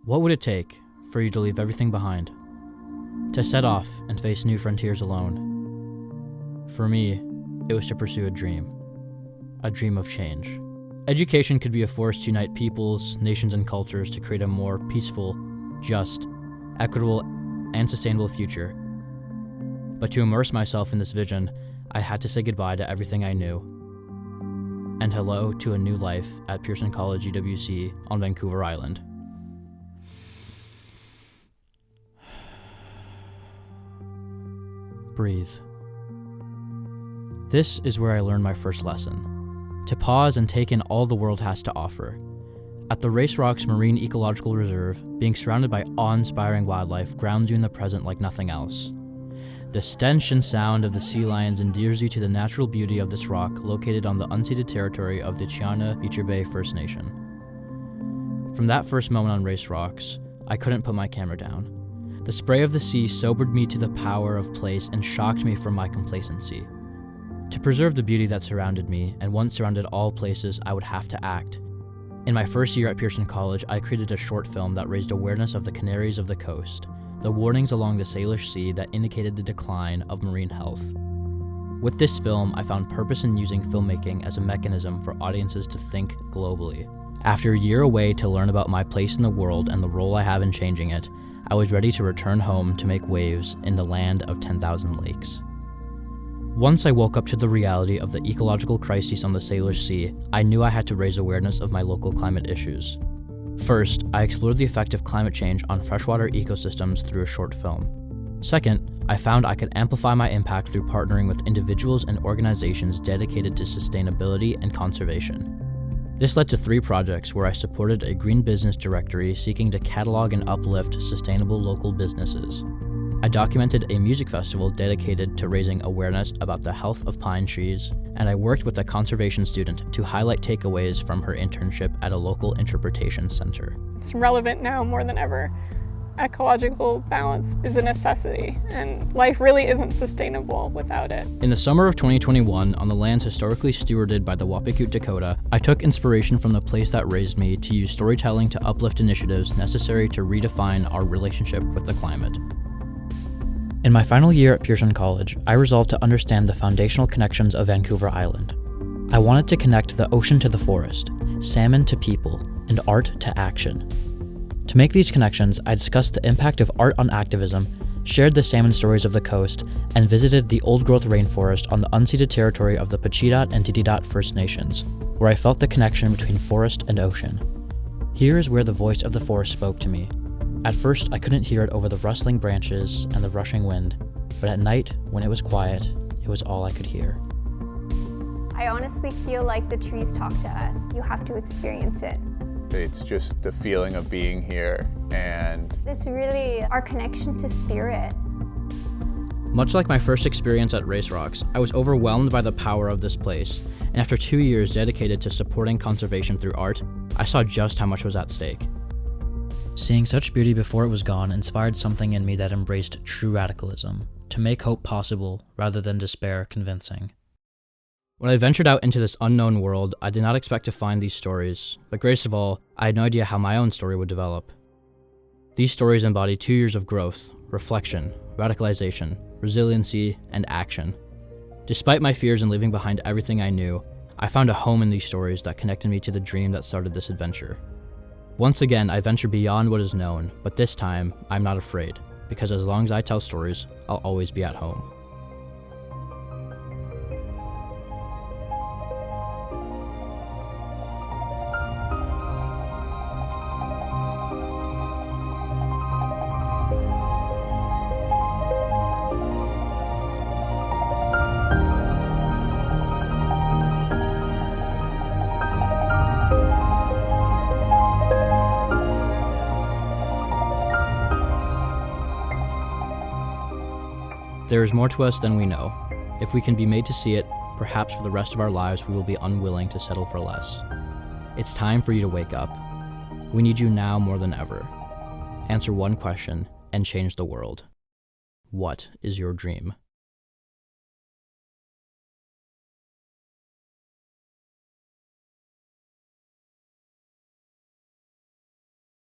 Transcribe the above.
What would it take for you to leave everything behind? To set off and face new frontiers alone? For me, it was to pursue a dream of change. Education could be a force to unite peoples, nations, and cultures to create a more peaceful, just, equitable, and sustainable future. But to immerse myself in this vision, I had to say goodbye to everything I knew, and hello to a new life at Pearson College UWC on Vancouver Island. Breathe. This is where I learned my first lesson: to pause and take in all the world has to offer. At the Race Rocks Marine Ecological Reserve, being surrounded by awe-inspiring wildlife grounds you in the present like nothing else. The stench and sound of the sea lions endears you to the natural beauty of this rock located on the unceded territory of the Beecher Bay First Nation. From that first moment on Race Rocks, I couldn't put my camera down. The spray of the sea sobered me to the power of place and shocked me from my complacency. To preserve the beauty that surrounded me, and once surrounded all places, I would have to act. In my first year at Pearson College, I created a short film that raised awareness of the canaries of the coast, the warnings along the Salish Sea that indicated the decline of marine health. With this film, I found purpose in using filmmaking as a mechanism for audiences to think globally. After a year away to learn about my place in the world and the role I have in changing it, I was ready to return home to make waves in the land of 10,000 lakes. Once I woke up to the reality of the ecological crises on the Salish Sea, I knew I had to raise awareness of my local climate issues. First, I explored the effect of climate change on freshwater ecosystems through a short film. Second, I found I could amplify my impact through partnering with individuals and organizations dedicated to sustainability and conservation. This led to 3 projects where I supported a green business directory seeking to catalog and uplift sustainable local businesses. I documented a music festival dedicated to raising awareness about the health of pine trees, and I worked with a conservation student to highlight takeaways from her internship at a local interpretation center. It's relevant now more than ever. Ecological balance is a necessity, and life really isn't sustainable without it. In the summer of 2021, on the lands historically stewarded by the Wapikute Dakota, I took inspiration from the place that raised me to use storytelling to uplift initiatives necessary to redefine our relationship with the climate. In my final year at Pearson College, I resolved to understand the foundational connections of Vancouver Island. I wanted to connect the ocean to the forest, salmon to people, and art to action. To make these connections, I discussed the impact of art on activism, shared the salmon stories of the coast, and visited the old-growth rainforest on the unceded territory of the Pacheedaht and Titidaht First Nations, where I felt the connection between forest and ocean. Here is where the voice of the forest spoke to me. At first, I couldn't hear it over the rustling branches and the rushing wind, but at night, when it was quiet, it was all I could hear. I honestly feel like the trees talk to us. You have to experience it. It's just the feeling of being here, and It's really our connection to spirit. Much like my first experience at Race Rocks, I was overwhelmed by the power of this place, and after 2 years dedicated to supporting conservation through art, I saw just how much was at stake. Seeing such beauty before it was gone inspired something in me that embraced true radicalism, to make hope possible rather than despair convincing. When I ventured out into this unknown world, I did not expect to find these stories, but greatest of all, I had no idea how my own story would develop. These stories embody 2 years of growth, reflection, radicalization, resiliency, and action. Despite my fears in leaving behind everything I knew, I found a home in these stories that connected me to the dream that started this adventure. Once again, I venture beyond what is known, but this time, I'm not afraid, because as long as I tell stories, I'll always be at home. There is more to us than we know. If we can be made to see it, perhaps for the rest of our lives we will be unwilling to settle for less. It's time for you to wake up. We need you now more than ever. Answer one question and change the world. What is your dream?